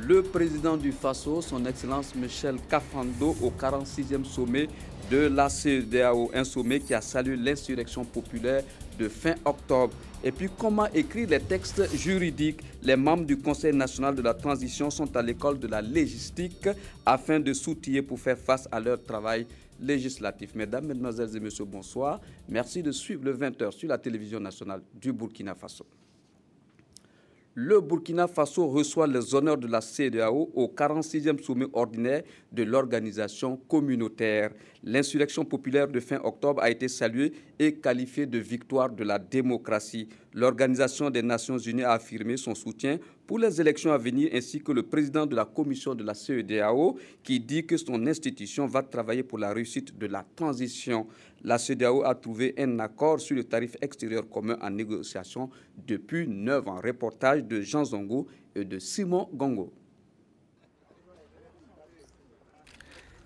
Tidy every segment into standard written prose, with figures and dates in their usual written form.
Le président du Faso, son Excellence Michel Kafando, au 46e sommet de la CEDEAO, un sommet qui a salué l'insurrection populaire de fin octobre. Et puis, comment écrire les textes juridiques? Les membres du Conseil national de la transition sont à l'école de la légistique afin de s'outiller pour faire face à leur travail législatif. Mesdames, Mesdemoiselles et Messieurs, bonsoir. Merci de suivre le 20h sur la télévision nationale du Burkina Faso. Le Burkina Faso reçoit les honneurs de la CEDEAO au 46e sommet ordinaire de l'organisation communautaire. L'insurrection populaire de fin octobre a été saluée et qualifiée de victoire de la démocratie. L'Organisation des Nations Unies a affirmé son soutien pour les élections à venir, ainsi que le président de la commission de la CEDEAO qui dit que son institution va travailler pour la réussite de la transition. La CEDEAO a trouvé un accord sur le tarif extérieur commun en négociation depuis 9 ans. Reportage de Jean Zongo et de Simon Gongo.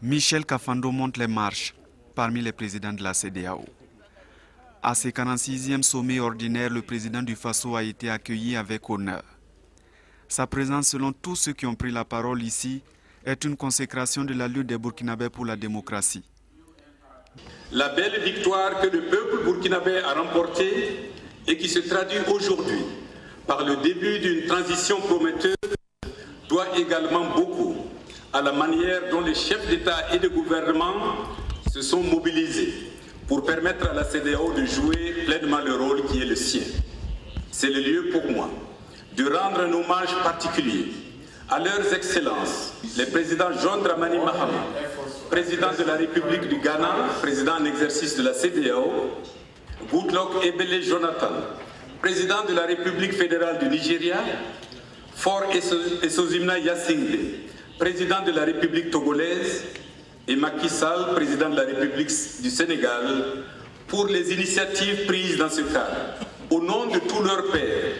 Michel Kafando monte les marches parmi les présidents de la CEDEAO. À ce 46e sommet ordinaire, le président du Faso a été accueilli avec honneur. Sa présence, selon tous ceux qui ont pris la parole ici, est une consécration de la lutte des Burkinabés pour la démocratie. La belle victoire que le peuple burkinabé a remportée et qui se traduit aujourd'hui par le début d'une transition prometteuse doit également beaucoup à la manière dont les chefs d'État et de gouvernement se sont mobilisés pour permettre à la CEDEAO de jouer pleinement le rôle qui est le sien. C'est le lieu pour moi de rendre un hommage particulier à leurs excellences, les présidents John Dramani Mahama, président de la République du Ghana, président en exercice de la CEDEAO, Goodluck Ebele Jonathan, président de la République fédérale du Nigeria, Faure Essozimna Yassingbe, président de la République togolaise, et Macky Sall, président de la République du Sénégal, pour les initiatives prises dans ce cadre, au nom de tous leurs pairs,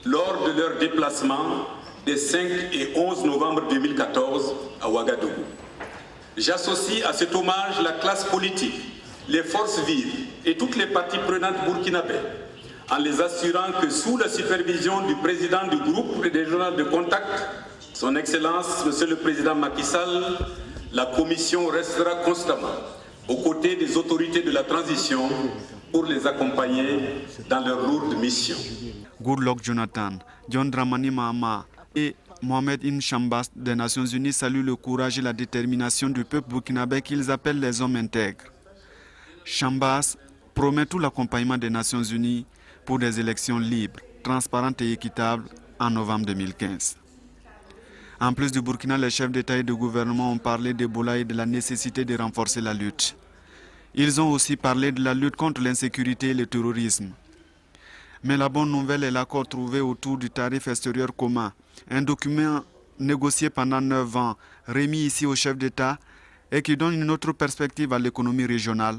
lors de leur déplacement des 5 et 11 novembre 2014 à Ouagadougou. J'associe à cet hommage la classe politique, les forces vives et toutes les parties prenantes burkinabées, en les assurant que sous la supervision du président du groupe régional de contact, son Excellence, Monsieur le Président Macky Sall, la Commission restera constamment aux côtés des autorités de la transition pour les accompagner dans leur lourde mission. Goodluck Jonathan, John Dramani Mahama et Mohamed Ibn Chambas des Nations Unies saluent le courage et la détermination du peuple burkinabé qu'ils appellent les hommes intègres. Chambas promet tout l'accompagnement des Nations Unies pour des élections libres, transparentes et équitables en novembre 2015. En plus du Burkina, les chefs d'État et de gouvernement ont parlé d'Ebola et de la nécessité de renforcer la lutte. Ils ont aussi parlé de la lutte contre l'insécurité et le terrorisme. Mais la bonne nouvelle est l'accord trouvé autour du tarif extérieur commun, un document négocié pendant 9 ans, remis ici aux chefs d'État et qui donne une autre perspective à l'économie régionale,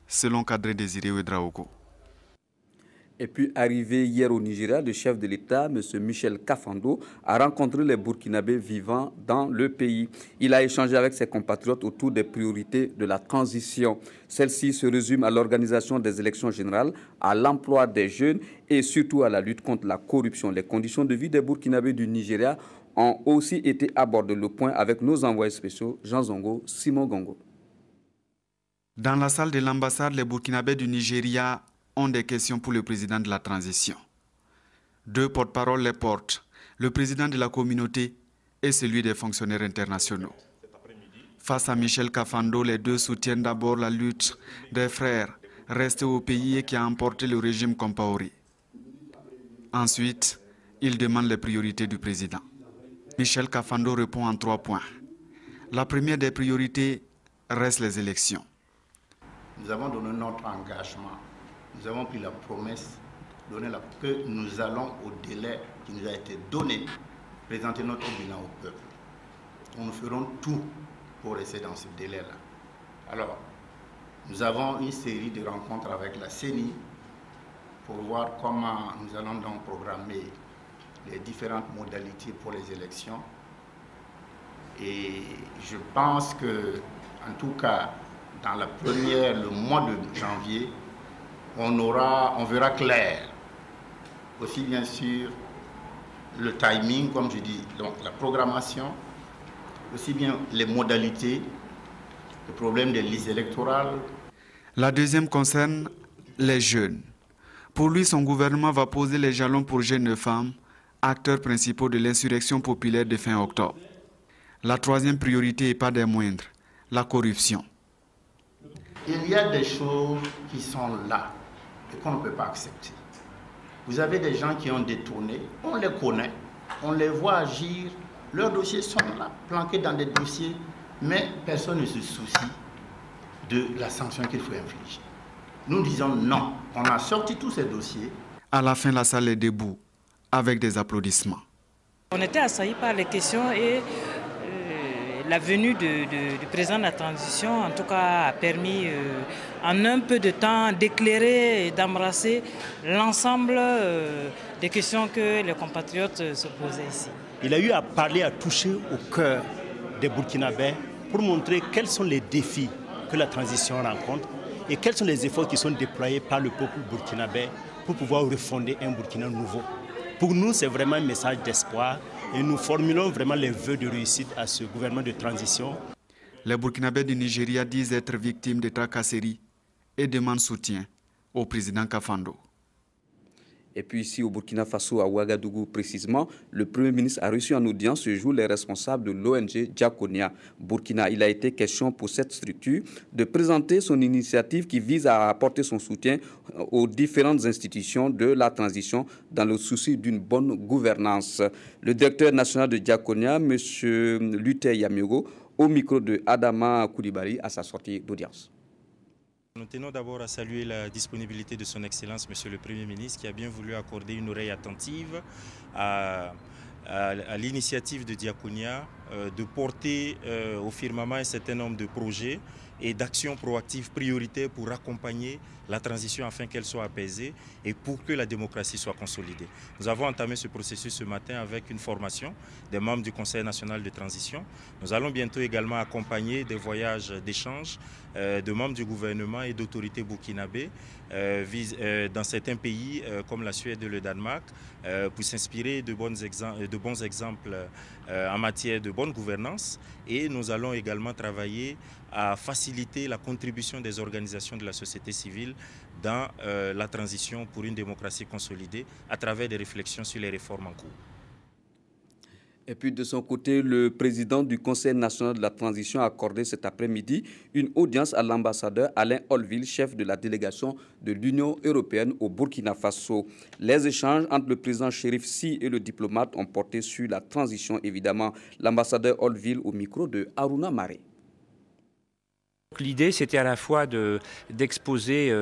selon Kadri Désiré Ouedraogo. Et puis, arrivé hier au Nigeria, le chef de l'État, M. Michel Kafando, a rencontré les Burkinabés vivant dans le pays. Il a échangé avec ses compatriotes autour des priorités de la transition. Celle-ci se résume à l'organisation des élections générales, à l'emploi des jeunes et surtout à la lutte contre la corruption. Les conditions de vie des Burkinabés du Nigeria ont aussi été abordées. Le point avec nos envoyés spéciaux, Jean Zongo, Simon Gongo. Dans la salle de l'ambassade, les Burkinabés du Nigeria ont des questions pour le président de la transition. 2 porte-paroles les portent, le président de la communauté et celui des fonctionnaires internationaux. Face à Michel Kafando, les 2 soutiennent d'abord la lutte des frères restés au pays et qui a emporté le régime Compaoré. Ensuite, ils demandent les priorités du président. Michel Kafando répond en 3 points. La première des priorités reste les élections. Nous avons donné notre engagement. Nous avons pris la promesse que nous allons, au délai qui nous a été donné, présenter notre bilan au peuple. Nous ferons tout pour rester dans ce délai-là. Alors, nous avons une série de rencontres avec la CENI pour voir comment nous allons donc programmer les différentes modalités pour les élections. Et je pense que, en tout cas, dans le mois de janvier, on verra clair, aussi bien sûr le timing, comme je dis, donc la programmation, aussi bien les modalités, le problème des listes électorales. La deuxième concerne les jeunes. Pour lui, son gouvernement va poser les jalons pour jeunes femmes, acteurs principaux de l'insurrection populaire de fin octobre. La troisième priorité, et pas des moindres, la corruption. Il y a des choses qui sont là et qu'on ne peut pas accepter. Vous avez des gens qui ont détourné, on les connaît, on les voit agir, leurs dossiers sont là, planqués dans des dossiers, mais personne ne se soucie de la sanction qu'il faut infliger. Nous disons non, on a sorti tous ces dossiers. À la fin, la salle est debout, avec des applaudissements. On était assaillis par les questions et la venue du président de la transition, en tout cas, a permis en un peu de temps d'éclairer et d'embrasser l'ensemble des questions que les compatriotes se posaient ici. Il a eu à parler, à toucher au cœur des Burkinabés pour montrer quels sont les défis que la transition rencontre et quels sont les efforts qui sont déployés par le peuple burkinabé pour pouvoir refonder un Burkina nouveau. Pour nous, c'est vraiment un message d'espoir et nous formulons vraiment les vœux de réussite à ce gouvernement de transition. Les Burkinabés du Nigeria disent être victimes de tracasseries et demandent soutien au président Kafando. Et puis ici au Burkina Faso, à Ouagadougou précisément, le Premier ministre a reçu en audience ce jour les responsables de l'ONG Diakonia Burkina. Il a été question pour cette structure de présenter son initiative qui vise à apporter son soutien aux différentes institutions de la transition dans le souci d'une bonne gouvernance. Le directeur national de Diakonia, M. Luther Yamiogo, au micro de Adama Koulibaly à sa sortie d'audience. Nous tenons d'abord à saluer la disponibilité de son Excellence, Monsieur le Premier ministre, qui a bien voulu accorder une oreille attentive à l'initiative de Diakonia de porter au firmament un certain nombre de projets et d'actions proactives prioritaires pour accompagner la transition afin qu'elle soit apaisée et pour que la démocratie soit consolidée. Nous avons entamé ce processus ce matin avec une formation des membres du Conseil national de transition. Nous allons bientôt également accompagner des voyages d'échange de membres du gouvernement et d'autorités burkinabées dans certains pays comme la Suède et le Danemark pour s'inspirer de bons exemples en matière de bonne gouvernance. Et nous allons également travailler à faciliter la contribution des organisations de la société civile dans la transition pour une démocratie consolidée à travers des réflexions sur les réformes en cours. Et puis de son côté, le président du Conseil national de la transition a accordé cet après-midi une audience à l'ambassadeur Alain Olville, chef de la délégation de l'Union européenne au Burkina Faso. Les échanges entre le président Chérif Sy et le diplomate ont porté sur la transition, évidemment. L'ambassadeur Olville au micro de Haruna Maré. L'idée, c'était à la fois d'exposer,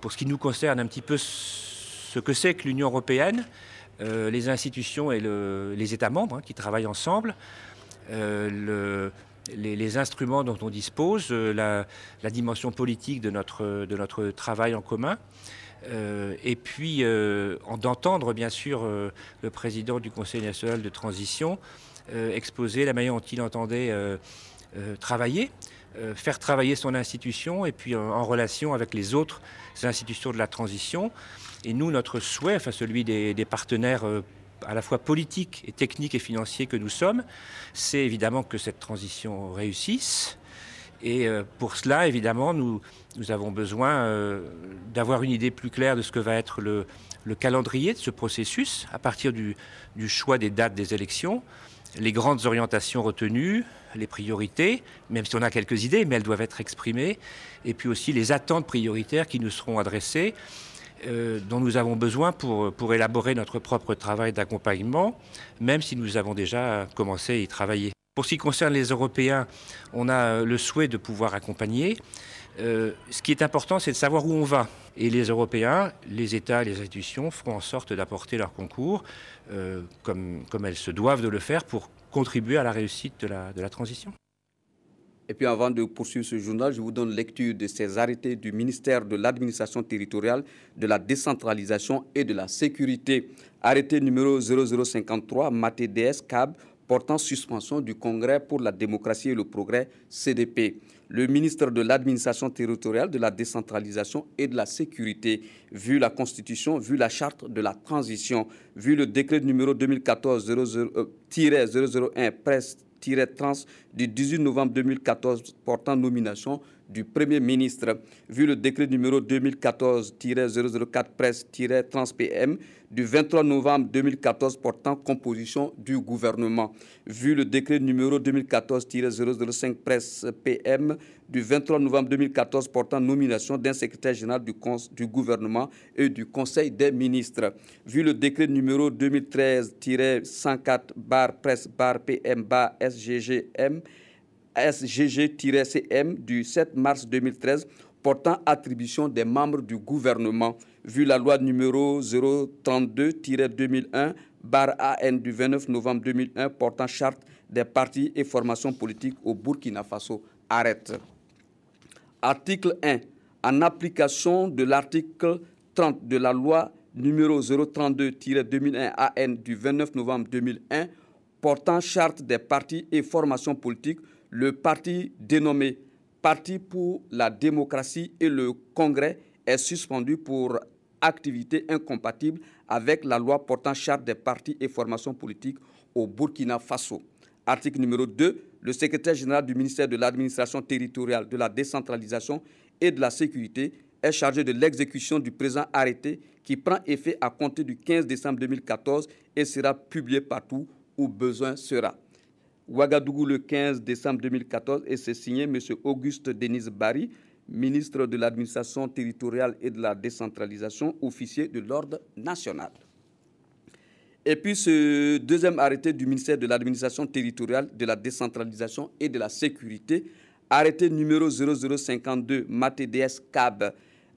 pour ce qui nous concerne, un petit peu ce que c'est que l'Union européenne, les institutions et les États membres qui travaillent ensemble, les instruments dont on dispose, la dimension politique de notre travail en commun, et puis d'entendre bien sûr le président du Conseil national de transition exposer la manière dont il entendait travailler, faire travailler son institution et puis en relation avec les autres institutions de la transition. Et nous, notre souhait, enfin celui des partenaires à la fois politiques et techniques et financiers que nous sommes, c'est évidemment que cette transition réussisse. Et pour cela, évidemment, nous avons besoin d'avoir une idée plus claire de ce que va être le calendrier de ce processus à partir du choix des dates des élections, les grandes orientations retenues, les priorités, même si on a quelques idées, mais elles doivent être exprimées, et puis aussi les attentes prioritaires qui nous seront adressées, dont nous avons besoin pour élaborer notre propre travail d'accompagnement, même si nous avons déjà commencé à y travailler. Pour ce qui concerne les Européens, on a le souhait de pouvoir accompagner. Ce qui est important, c'est de savoir où on va. Et les Européens, les États et les institutions feront en sorte d'apporter leur concours, comme elles se doivent de le faire, pour contribuer à la réussite de la transition. Et puis avant de poursuivre ce journal, je vous donne lecture de ces arrêtés du ministère de l'administration territoriale, de la décentralisation et de la sécurité. Arrêté numéro 0053, MATE-DS CAB, portant suspension du Congrès pour la démocratie et le progrès, CDP. Le ministre de l'administration territoriale, de la décentralisation et de la sécurité, vu la Constitution, vu la charte de la transition, vu le décret numéro 2014-001 presse-trans du 18 novembre 2014 portant nomination du Premier ministre, vu le décret numéro 2014-004 presse-trans PM du 23 novembre 2014 portant composition du gouvernement, vu le décret numéro 2014-005 presse PM du 23 novembre 2014 portant nomination d'un secrétaire général du gouvernement et du Conseil des ministres, vu le décret numéro 2013-104 presse PM SGG-CM du 7 mars 2013 portant attribution des membres du gouvernement, vu la loi numéro 032-2001 AN du 29 novembre 2001 portant charte des partis et formations politiques au Burkina Faso. Arrête. Article 1. En application de l'article 30 de la loi numéro 032-2001 AN du 29 novembre 2001 portant charte des partis et formations politiques, le parti dénommé Parti pour la démocratie et le Congrès est suspendu pour activité incompatible avec la loi portant charte des partis et formations politiques au Burkina Faso. Article numéro 2. Le secrétaire général du ministère de l'administration territoriale, de la décentralisation et de la sécurité est chargé de l'exécution du présent arrêté qui prend effet à compter du 15 décembre 2014 et sera publié partout où besoin sera. Ouagadougou le 15 décembre 2014 et c'est signé M. Auguste Denis Barry, ministre de l'administration territoriale et de la décentralisation, officier de l'ordre national. Et puis ce deuxième arrêté du ministère de l'administration territoriale, de la décentralisation et de la sécurité, arrêté numéro 0052 MATDS CAB,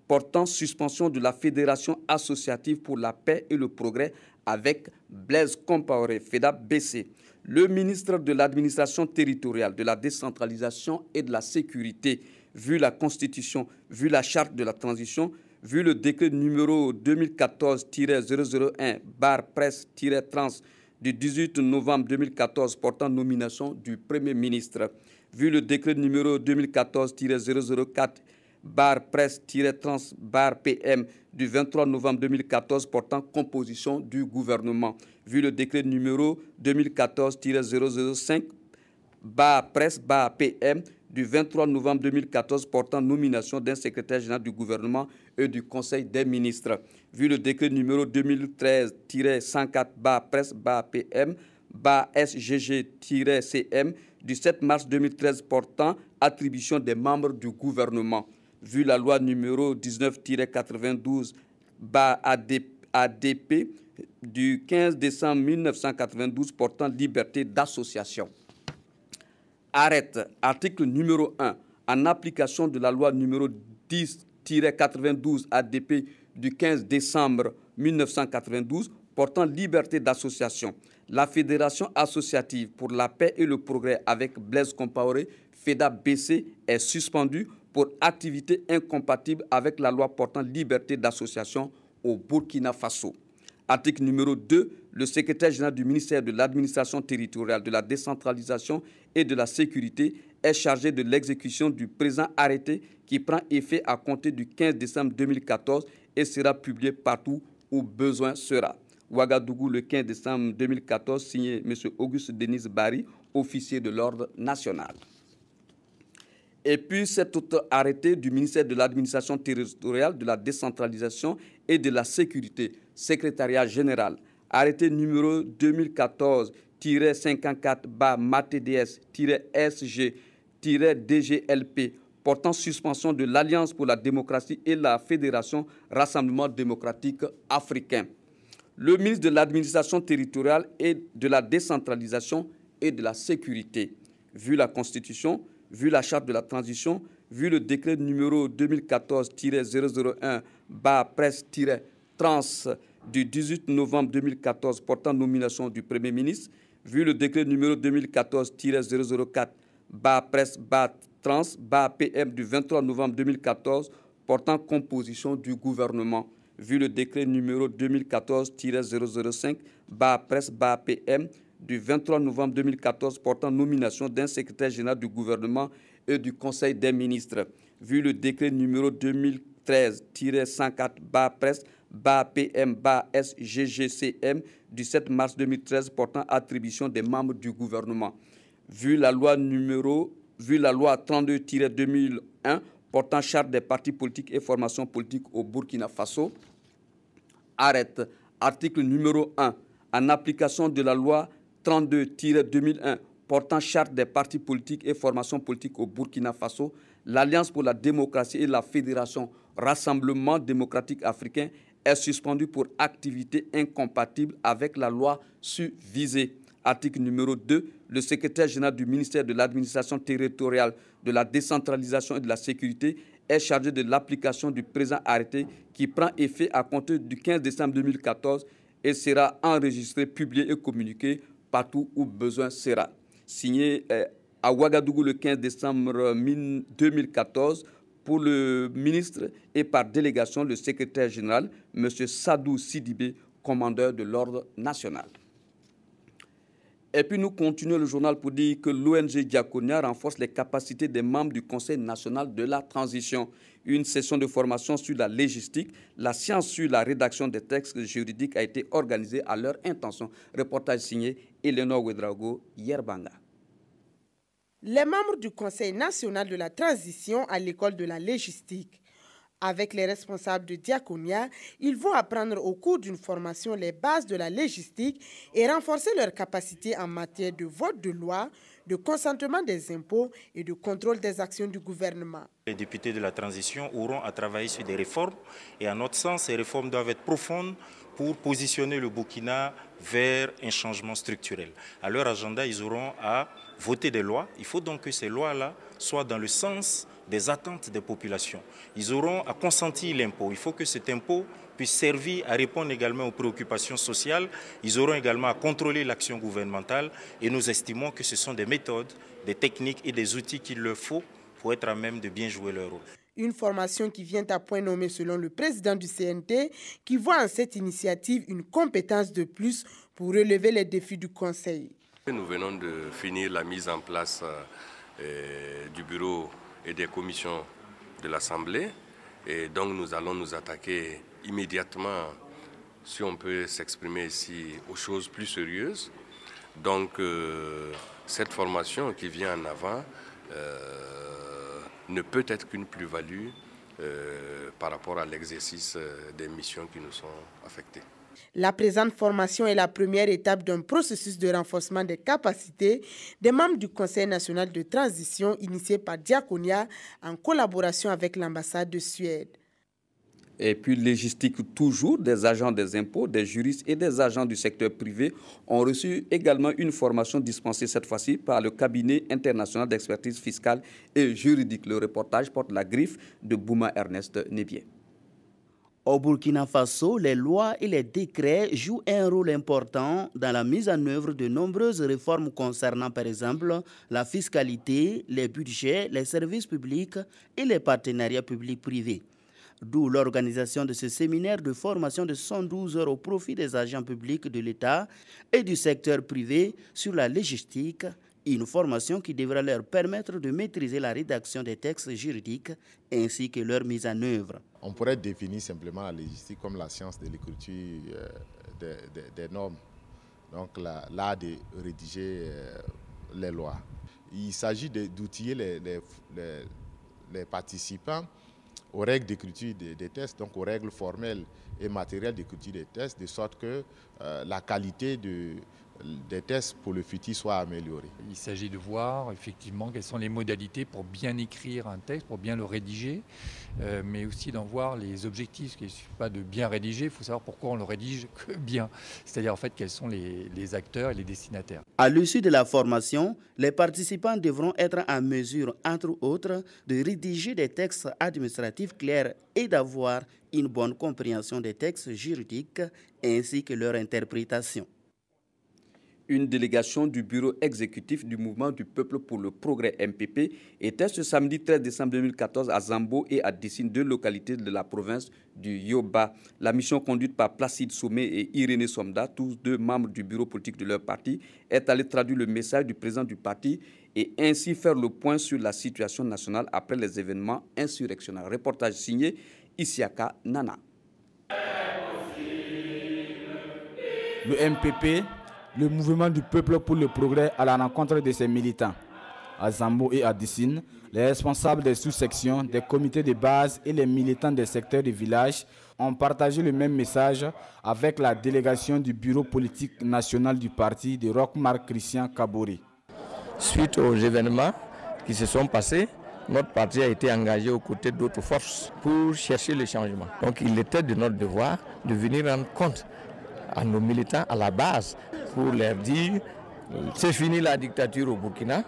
portant suspension de la Fédération associative pour la paix et le progrès avec Blaise Compaoré, FEDA-BC. Le ministre de l'administration territoriale, de la décentralisation et de la sécurité, vu la Constitution, vu la charte de la transition, vu le décret numéro 2014-001 presse-trans du 18 novembre 2014 portant nomination du Premier ministre, vu le décret numéro 2014-004 presse-trans PM du 23 novembre 2014 portant composition du gouvernement, vu le décret numéro 2014-005 presse PM du 23 novembre 2014 portant nomination d'un secrétaire général du gouvernement et du Conseil des ministres, vu le décret numéro 2013-104 presse PM SGG-CM du 7 mars 2013 portant attribution des membres du gouvernement, vu la loi numéro 19-92 ADP du 15 décembre 1992 portant liberté d'association. Arrête. Article numéro 1. En application de la loi numéro 10-92 ADP du 15 décembre 1992 portant liberté d'association, la Fédération associative pour la paix et le progrès avec Blaise Compaoré, FEDA-BC, est suspendue pour activité incompatible avec la loi portant liberté d'association au Burkina Faso. Article numéro 2. Le secrétaire général du ministère de l'administration territoriale, de la décentralisation et de la sécurité est chargé de l'exécution du présent arrêté qui prend effet à compter du 15 décembre 2014 et sera publié partout où besoin sera. Ouagadougou le 15 décembre 2014, signé M. Auguste Denis Barry, officier de l'ordre national. Et puis cet autre arrêté du ministère de l'administration territoriale, de la décentralisation et de la sécurité, secrétariat général, arrêté numéro 2014-54 MATDS-SG-DGLP portant suspension de l'Alliance pour la démocratie et la Fédération Rassemblement démocratique africain. Le ministre de l'administration territoriale et de la décentralisation et de la sécurité, vu la Constitution, vu la charte de la transition, vu le décret numéro 2014-001 presse-trans du 18 novembre 2014 portant nomination du Premier ministre, vu le décret numéro 2014-004 presse-trans PM du 23 novembre 2014 portant composition du gouvernement, vu le décret numéro 2014-005 presse PM du 23 novembre 2014 portant nomination d'un secrétaire général du gouvernement et du Conseil des ministres. Vu le décret numéro 2013-104-presse-PM-SGGCM du 7 mars 2013 portant attribution des membres du gouvernement. Vu la loi 32-2001 portant charte des partis politiques et formation politique au Burkina Faso. Arrête. Article numéro 1. En application de la loi 32-2001 portant charte des partis politiques et formation politique au Burkina Faso, l'Alliance pour la démocratie et la Fédération Rassemblement démocratique africain est suspendue pour activité incompatible avec la loi susvisée. Article numéro 2. Le secrétaire général du ministère de l'administration territoriale, de la décentralisation et de la sécurité est chargé de l'application du présent arrêté qui prend effet à compter du 15 décembre 2014 et sera enregistré, publié et communiqué partout où besoin sera. Signé à Ouagadougou le 15 décembre 2014 pour le ministre et par délégation le secrétaire général, M. Sadou Sidibé, commandeur de l'ordre national. Et puis nous continuons le journal pour dire que l'ONG Diakonia renforce les capacités des membres du Conseil national de la transition. Une session de formation sur la légistique, la science sur la rédaction des textes juridiques a été organisée à leur intention. Reportage signé Eleonore Ouedraogo, Yerbanga. Les membres du Conseil national de la transition à l'école de la légistique. Avec les responsables de Diakonia, ils vont apprendre au cours d'une formation les bases de la légistique et renforcer leurs capacités en matière de vote de loi, de consentement des impôts et de contrôle des actions du gouvernement. Les députés de la transition auront à travailler sur des réformes et à notre sens, ces réformes doivent être profondes pour positionner le Burkina vers un changement structurel. À leur agenda, ils auront à voter des lois. Il faut donc que ces lois-là soient dans le sens des attentes des populations. Ils auront à consentir l'impôt. Il faut que cet impôt puisse servir à répondre également aux préoccupations sociales. Ils auront également à contrôler l'action gouvernementale et nous estimons que ce sont des méthodes, des techniques et des outils qu'il leur faut pour être à même de bien jouer leur rôle. Une formation qui vient à point nommé selon le président du CNT, qui voit en cette initiative une compétence de plus pour relever les défis du Conseil. Nous venons de finir la mise en place du bureau et des commissions de l'Assemblée. Et donc nous allons nous attaquer immédiatement, si on peut s'exprimer ici, aux choses plus sérieuses. Donc cette formation qui vient en avant ne peut être qu'une plus-value par rapport à l'exercice des missions qui nous sont affectées. La présente formation est la première étape d'un processus de renforcement des capacités des membres du Conseil national de transition initié par Diakonia en collaboration avec l'ambassade de Suède. Et puis légistique toujours, des agents des impôts, des juristes et des agents du secteur privé ont reçu également une formation dispensée cette fois-ci par le cabinet international d'expertise fiscale et juridique. Le reportage porte la griffe de Bouma Ernest Nébier. Au Burkina Faso, les lois et les décrets jouent un rôle important dans la mise en œuvre de nombreuses réformes concernant par exemple la fiscalité, les budgets, les services publics et les partenariats publics-privés. D'où l'organisation de ce séminaire de formation de 112 heures au profit des agents publics de l'État et du secteur privé sur la légistique, une formation qui devra leur permettre de maîtriser la rédaction des textes juridiques ainsi que leur mise en œuvre. On pourrait définir simplement la légistique comme la science de l'écriture des normes, donc l'art de rédiger les lois. Il s'agit d'outiller les participants aux règles d'écriture des tests, donc aux règles formelles et matérielles d'écriture des tests, de sorte que la qualité des tests pour le futur soit améliorée. Il s'agit de voir effectivement quelles sont les modalités pour bien écrire un texte, pour bien le rédiger, mais aussi d'en voir les objectifs. Il ne suffit pas de bien rédiger, il faut savoir pourquoi on le rédige que bien, c'est-à-dire en fait quels sont les acteurs et les destinataires. À l'issue de la formation, les participants devront être en mesure, entre autres, de rédiger des textes administratifs clairs et d'avoir une bonne compréhension des textes juridiques ainsi que leur interprétation. Une délégation du bureau exécutif du mouvement du peuple pour le progrès MPP était ce samedi 13 décembre 2014 à Zambo et à Dissine, deux localités de la province du Yoba. La mission conduite par Placide Somé et Irénée Somda, tous deux membres du bureau politique de leur parti, est allée traduire le message du président du parti et ainsi faire le point sur la situation nationale après les événements insurrectionnels. Reportage signé Isiaka Nana. Le MPP, le mouvement du peuple pour le progrès, à la rencontre de ses militants. À Zambo et à Dissine, les responsables des sous-sections, des comités de base et les militants des secteurs du village ont partagé le même message avec la délégation du bureau politique national du parti de Roch-Marc Christian Kabori. Suite aux événements qui se sont passés, notre parti a été engagé aux côtés d'autres forces pour chercher le changement. Donc il était de notre devoir de venir rendre compte à nos militants à la base pour leur dire c'est fini la dictature au Burkina,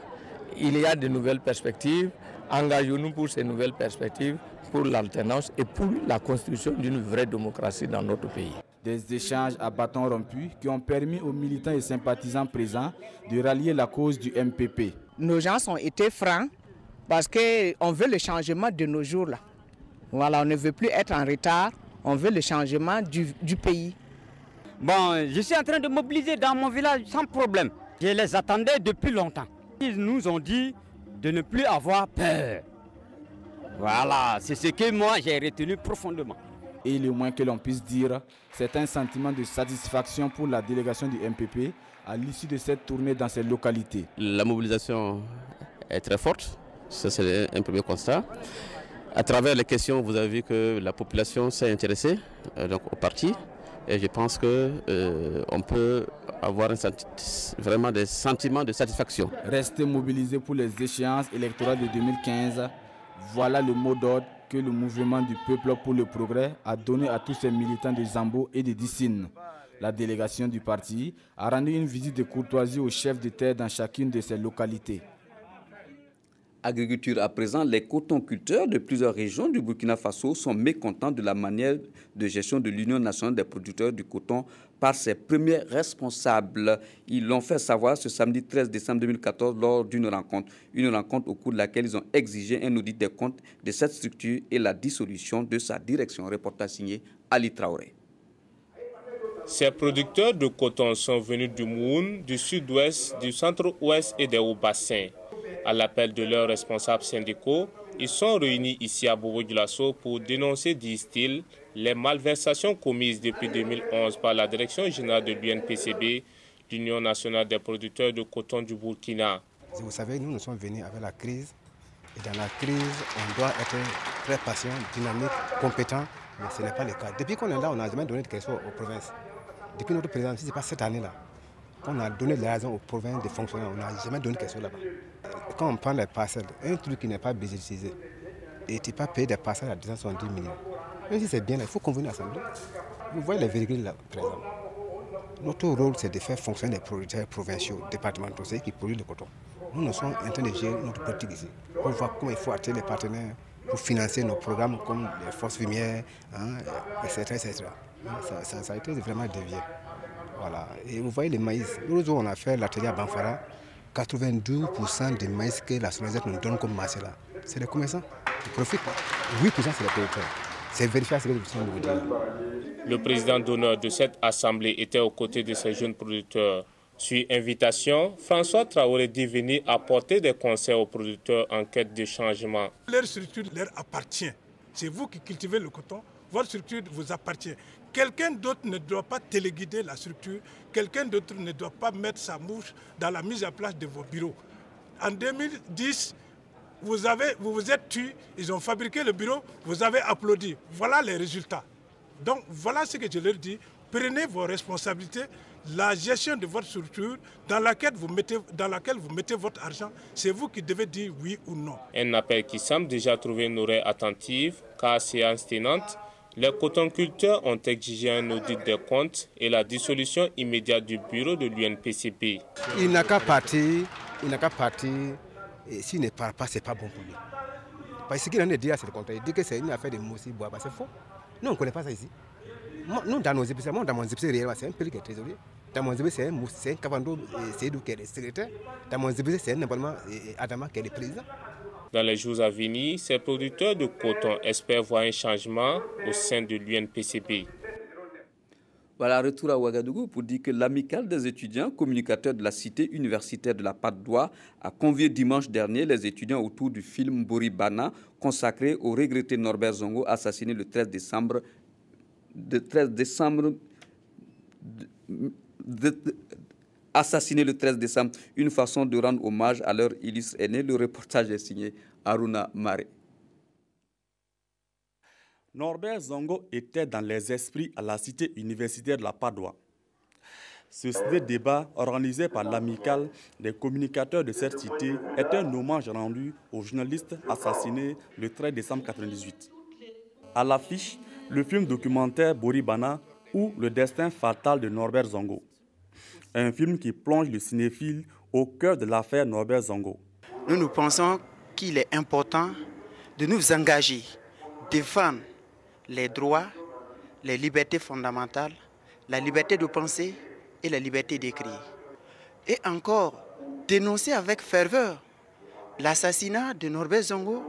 il y a de nouvelles perspectives, engageons-nous pour ces nouvelles perspectives, pour l'alternance et pour la construction d'une vraie démocratie dans notre pays. Des échanges à bâton rompu qui ont permis aux militants et sympathisants présents de rallier la cause du MPP. Nos gens ont été francs parce qu'on veut le changement de nos jours là. Voilà, on ne veut plus être en retard, on veut le changement du pays. Bon, je suis en train de mobiliser dans mon village sans problème. Je les attendais depuis longtemps. Ils nous ont dit de ne plus avoir peur. Voilà, c'est ce que moi j'ai retenu profondément. Et le moins que l'on puisse dire, c'est un sentiment de satisfaction pour la délégation du MPP à l'issue de cette tournée dans ces localités. La mobilisation est très forte, ça c'est un premier constat. À travers les questions, vous avez vu que la population s'est intéressée au parti. Et je pense qu'on peut avoir vraiment des sentiments de satisfaction. Rester mobilisé pour les échéances électorales de 2015, voilà le mot d'ordre que le mouvement du peuple pour le progrès a donné à tous ces militants de Zambo et de Dissine. La délégation du parti a rendu une visite de courtoisie aux chefs de terre dans chacune de ces localités. Agriculture à présent, les cotonculteurs de plusieurs régions du Burkina Faso sont mécontents de la manière de gestion de l'Union nationale des producteurs du coton par ses premiers responsables. Ils l'ont fait savoir ce samedi 13 décembre 2014 lors d'une rencontre. Une rencontre au cours de laquelle ils ont exigé un audit des comptes de cette structure et la dissolution de sa direction. Reportage signé Ali Traoré. Ces producteurs de coton sont venus du Moun, du sud-ouest, du centre-ouest et des hauts-bassins. À l'appel de leurs responsables syndicaux, ils sont réunis ici à Bobo-Dioulasso pour dénoncer, disent-ils, les malversations commises depuis 2011 par la Direction générale de l'UNPCB, l'Union nationale des producteurs de coton du Burkina. Vous savez, nous sommes venus avec la crise. Et dans la crise, on doit être très patient, dynamique, compétent. Mais ce n'est pas le cas. Depuis qu'on est là, on n'a jamais donné de quelque chose aux provinces. Depuis notre président, si ce n'est pas cette année-là, qu'on a donné la raison aux provinces de fonctionner, on n'a jamais donné quelque chose là-bas. Quand on prend les parcelles, un truc qui n'est pas budgétisé, et tu peux payer des parcelles à 270 millions. Même si c'est bien là, il faut convenir à l'Assemblée. Vous voyez les virgules là, présent. Notre rôle, c'est de faire fonctionner les producteurs provinciaux, départementaux, ceux qui produisent le coton. Nous sommes en train de gérer notre politique ici. On voit comment il faut attirer les partenaires pour financer nos programmes comme les forces fumières, etc. etc. Ça a été vraiment dévié. Voilà. Et vous voyez le maïs. Nous, on a fait l'atelier à Banfara. 92% du maïs que la SONAGED nous donne comme marché là, c'est les commerçants qui profitent. 8% c'est les producteurs. C'est vérifiable ce que je vous dire. Le président d'honneur de cette assemblée était aux côtés de ces jeunes producteurs. Sur invitation, François Traoré dit venir apporter des conseils aux producteurs en quête de changement. Leur structure leur appartient. C'est vous qui cultivez le coton, votre structure vous appartient. Quelqu'un d'autre ne doit pas téléguider la structure, quelqu'un d'autre ne doit pas mettre sa mouche dans la mise en place de vos bureaux. En 2010, vous vous êtes tués, ils ont fabriqué le bureau, vous avez applaudi. Voilà les résultats. Donc voilà ce que je leur dis. Prenez vos responsabilités, la gestion de votre structure dans laquelle vous mettez votre argent, c'est vous qui devez dire oui ou non. Un appel qui semble déjà trouver une oreille attentive, car séance tenante, les cotonculteurs ont exigé un audit des comptes et la dissolution immédiate du bureau de l'UNPCB. Il n'a qu'à partir, et s'il ne part pas, ce n'est pas bon pour lui. Parce que ce qu'il en a dit, c'est le contraire. Il dit que c'est une affaire de Moussi Boaba, c'est faux. Nous, on ne connaît pas ça ici. Nous, dans nos épiceries, dans mon épicerie, c'est un pays qui est trésorier. Dans mon c'est un Kafando Seydou qui est le secrétaire. Dans mon c'est normalement Adama qui est le président. Dans les jours à venir, ces producteurs de coton espèrent voir un changement au sein de l'UNPCP. Voilà, retour à Ouagadougou pour dire que l'amicale des étudiants communicateurs de la cité universitaire de la Patte d'Oie a convié dimanche dernier les étudiants autour du film Boribana consacré au regretté Norbert Zongo assassiné le 13 décembre assassiné le 13 décembre, une façon de rendre hommage à leur illustre aîné. Le reportage est signé Aruna Mare. Norbert Zongo était dans les esprits à la cité universitaire de la Patte d'Oie. Ce débat organisé par l'amicale des communicateurs de cette cité est un hommage rendu aux journalistes assassinés le 13 décembre 1998. À l'affiche, le film documentaire Boribana ou Le destin fatal de Norbert Zongo. Un film qui plonge le cinéphile au cœur de l'affaire Norbert Zongo. Nous pensons qu'il est important de nous engager, défendre les droits, les libertés fondamentales, la liberté de penser et la liberté d'écrire. Et encore, dénoncer avec ferveur l'assassinat de Norbert Zongo.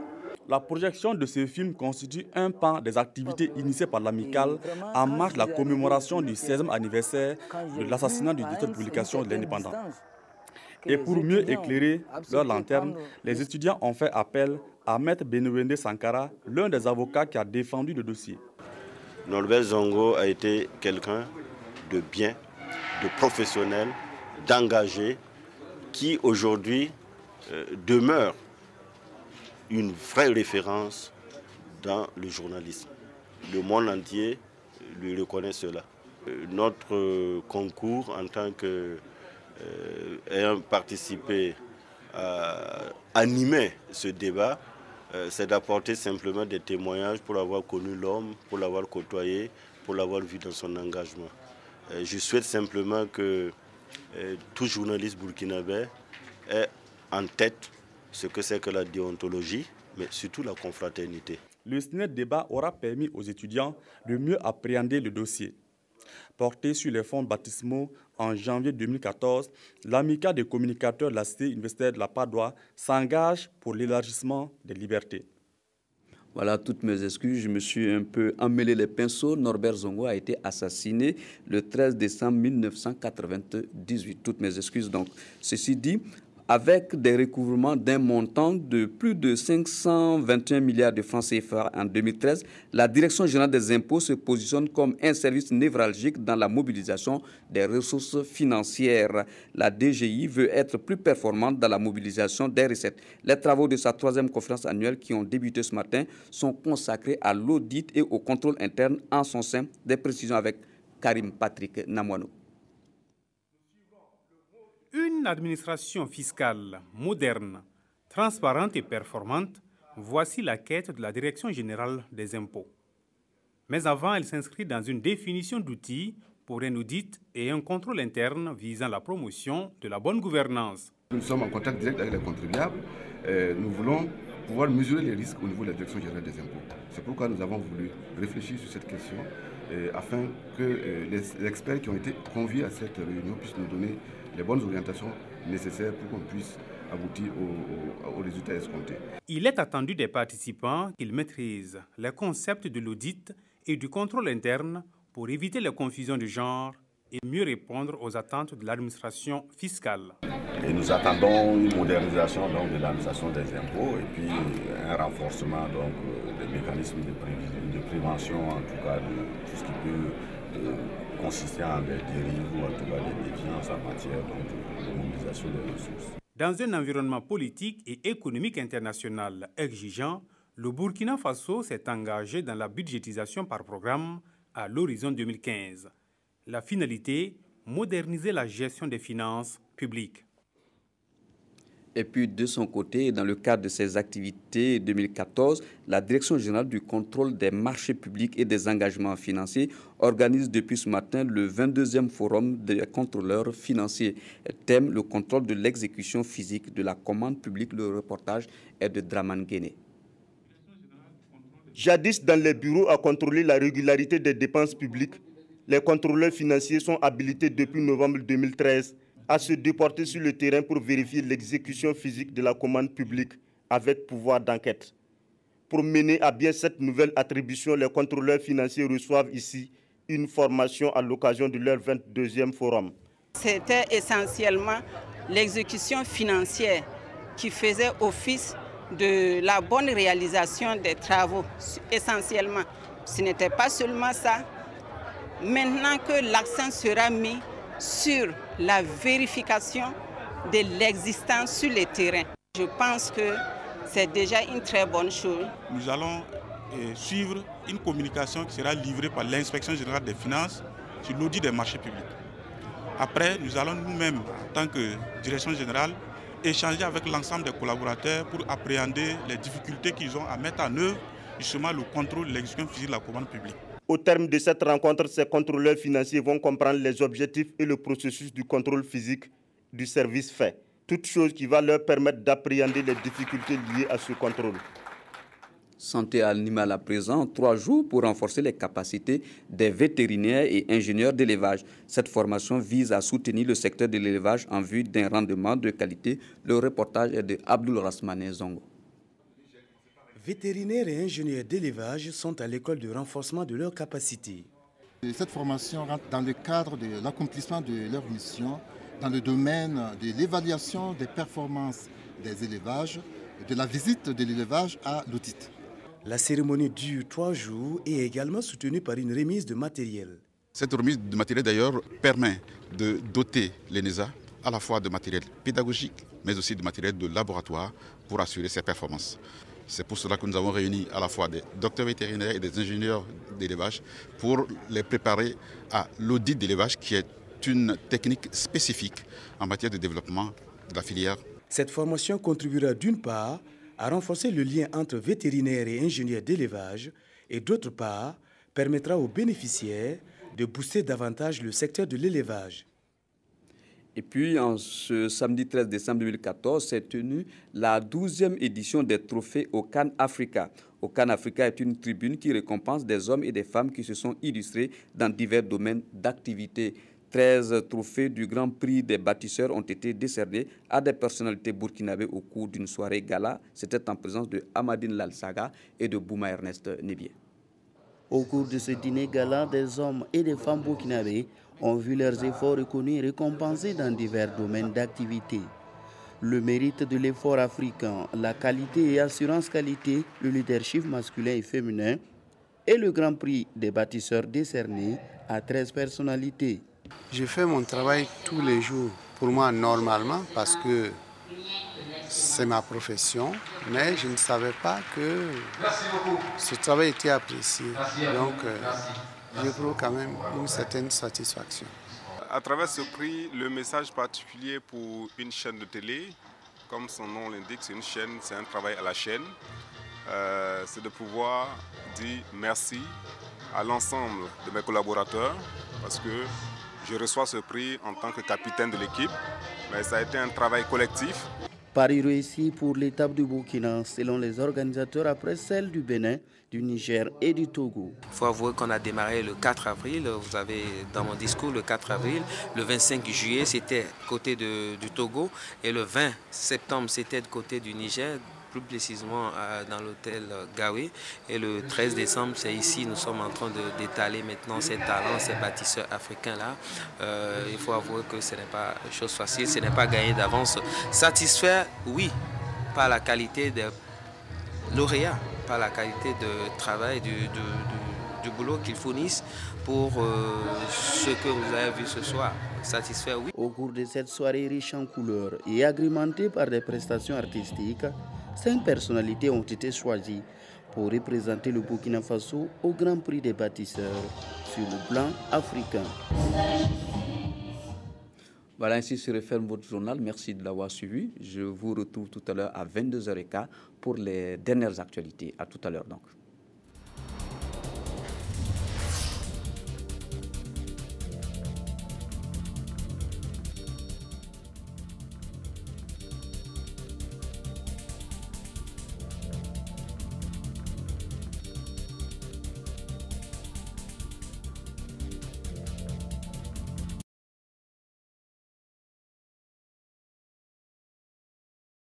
La projection de ce film constitue un pan des activités initiées par l'amicale en marge de la commémoration du 16e anniversaire de l'assassinat du directeur de publication de l'Indépendant. Et pour mieux éclairer leur lanterne, les étudiants ont fait appel à Maître Benouende Sankara, l'un des avocats qui a défendu le dossier. Norbert Zongo a été quelqu'un de bien, de professionnel, d'engagé, qui aujourd'hui demeure une vraie référence dans le journalisme. Le monde entier lui reconnaît cela. Notre concours, en tant qu'ayant participé à animer ce débat, c'est d'apporter simplement des témoignages pour avoir connu l'homme, pour l'avoir côtoyé, pour l'avoir vu dans son engagement. Je souhaite simplement que tout journaliste burkinabé ait en tête ce que c'est que la déontologie, mais surtout la confraternité. Le ciné-débat aura permis aux étudiants de mieux appréhender le dossier. Porté sur les fonds baptismaux en janvier 2014, l'amicale des communicateurs de la cité universitaire de la Patte d'Oie s'engage pour l'élargissement des libertés. Voilà, toutes mes excuses, je me suis un peu emmêlé les pinceaux. Norbert Zongo a été assassiné le 13 décembre 1998. Toutes mes excuses. Donc, ceci dit, avec des recouvrements d'un montant de plus de 521 milliards de francs CFA en 2013, la Direction générale des impôts se positionne comme un service névralgique dans la mobilisation des ressources financières. La DGI veut être plus performante dans la mobilisation des recettes. Les travaux de sa 3e conférence annuelle qui ont débuté ce matin sont consacrés à l'audit et au contrôle interne en son sein. Des précisions avec Karim Patrick Namouano. Une administration fiscale moderne, transparente et performante, voici la quête de la Direction générale des impôts. Mais avant, elle s'inscrit dans une définition d'outils pour un audit et un contrôle interne visant la promotion de la bonne gouvernance. Nous sommes en contact direct avec les contribuables. Nous voulons pouvoir mesurer les risques au niveau de la Direction générale des impôts. C'est pourquoi nous avons voulu réfléchir sur cette question afin que les experts qui ont été conviés à cette réunion puissent nous donner les bonnes orientations nécessaires pour qu'on puisse aboutir aux résultats escomptés. Il est attendu des participants qu'ils maîtrisent les concepts de l'audit et du contrôle interne pour éviter les confusions de genre et mieux répondre aux attentes de l'administration fiscale. Et nous attendons une modernisation de l'administration des impôts et puis un renforcement des mécanismes de prévention, en tout cas de tout ce qui peut consister en des dérives ou en tout cas des défiances en matière de mobilisation des ressources. Dans un environnement politique et économique international exigeant, le Burkina Faso s'est engagé dans la budgétisation par programme à l'horizon 2015. La finalité, moderniser la gestion des finances publiques. Et puis, de son côté, dans le cadre de ses activités 2014, la Direction générale du contrôle des marchés publics et des engagements financiers organise depuis ce matin le 22e forum des contrôleurs financiers. Thème, le contrôle de l'exécution physique de la commande publique. Le reportage est de Draman Guéné. Jadis, dans les bureaux à contrôler la régularité des dépenses publiques, Les contrôleurs financiers sont habilités depuis novembre 2013 à se déporter sur le terrain pour vérifier l'exécution physique de la commande publique avec pouvoir d'enquête. Pour mener à bien cette nouvelle attribution, les contrôleurs financiers reçoivent ici une formation à l'occasion de leur 22e forum. C'était essentiellement l'exécution financière qui faisait office de la bonne réalisation des travaux, essentiellement. Ce n'était pas seulement ça. Maintenant que l'accent sera mis sur la vérification de l'existence sur le terrain, je pense que c'est déjà une très bonne chose. Nous allons suivre une communication qui sera livrée par l'Inspection générale des finances sur l'audit des marchés publics. Après, nous allons nous-mêmes, en tant que direction générale, échanger avec l'ensemble des collaborateurs pour appréhender les difficultés qu'ils ont à mettre en œuvre justement le contrôle de l'exécution physique de la commande publique. Au terme de cette rencontre, ces contrôleurs financiers vont comprendre les objectifs et le processus du contrôle physique du service fait. Toute chose qui va leur permettre d'appréhender les difficultés liées à ce contrôle. Santé animale à présent, 3 jours pour renforcer les capacités des vétérinaires et ingénieurs d'élevage. Cette formation vise à soutenir le secteur de l'élevage en vue d'un rendement de qualité. Le reportage est de Abdul Rasmane Zongo. Vétérinaires et ingénieurs d'élevage sont à l'école de renforcement de leurs capacités. Cette formation rentre dans le cadre de l'accomplissement de leur mission dans le domaine de l'évaluation des performances des élevages, de la visite de l'élevage à l'audit. La cérémonie dure 3 jours et est également soutenue par une remise de matériel. Cette remise de matériel d'ailleurs permet de doter l'ENESA à la fois de matériel pédagogique mais aussi de matériel de laboratoire pour assurer ses performances. C'est pour cela que nous avons réuni à la fois des docteurs vétérinaires et des ingénieurs d'élevage pour les préparer à l'audit d'élevage qui est une technique spécifique en matière de développement de la filière. Cette formation contribuera d'une part à renforcer le lien entre vétérinaires et ingénieurs d'élevage et d'autre part permettra aux bénéficiaires de booster davantage le secteur de l'élevage. Et puis, en ce samedi 13 décembre 2014, s'est tenue la 12e édition des trophées au Cannes Africa. Au Cannes Africa est une tribune qui récompense des hommes et des femmes qui se sont illustrés dans divers domaines d'activité. 13 trophées du Grand Prix des bâtisseurs ont été décernés à des personnalités burkinabées au cours d'une soirée gala. C'était en présence de Amadine Lalsaga et de Bouma Ernest Nebier. Au cours de ce dîner gala, des hommes et des femmes burkinabés ont vu leurs efforts reconnus et récompensés dans divers domaines d'activité. Le mérite de l'effort africain, la qualité et assurance qualité, le leadership masculin et féminin et le Grand Prix des bâtisseurs décerné à 13 personnalités. Je fais mon travail tous les jours, pour moi normalement, parce que c'est ma profession, mais je ne savais pas que ce travail était apprécié. Donc, je trouve quand même une certaine satisfaction. À travers ce prix, le message particulier pour une chaîne de télé, comme son nom l'indique, c'est une chaîne, c'est un travail à la chaîne, c'est de pouvoir dire merci à l'ensemble de mes collaborateurs, parce que je reçois ce prix en tant que capitaine de l'équipe, mais ça a été un travail collectif. Paris réussi pour l'étape du Burkina, selon les organisateurs, après celle du Bénin, du Niger et du Togo. Il faut avouer qu'on a démarré le 4 avril, vous avez dans mon discours le 4 avril, le 25 juillet c'était côté du Togo et le 20 septembre c'était côté du Niger, plus précisément dans l'hôtel Gawé. Et le 13 décembre, c'est ici, nous sommes en train d'étaler maintenant ces talents, ces bâtisseurs africains-là. Il faut avouer que ce n'est pas chose facile, ce n'est pas gagné d'avance. Satisfaire, oui, par la qualité des lauréats, par la qualité de travail, du boulot qu'ils fournissent pour ce que vous avez vu ce soir. Satisfaire, oui. Au cours de cette soirée riche en couleurs et agrémentée par des prestations artistiques, 5 personnalités ont été choisies pour représenter le Burkina Faso au Grand Prix des bâtisseurs sur le plan africain. Voilà, ainsi se referme votre journal. Merci de l'avoir suivi. Je vous retrouve tout à l'heure à 22h15 pour les dernières actualités. À tout à l'heure donc.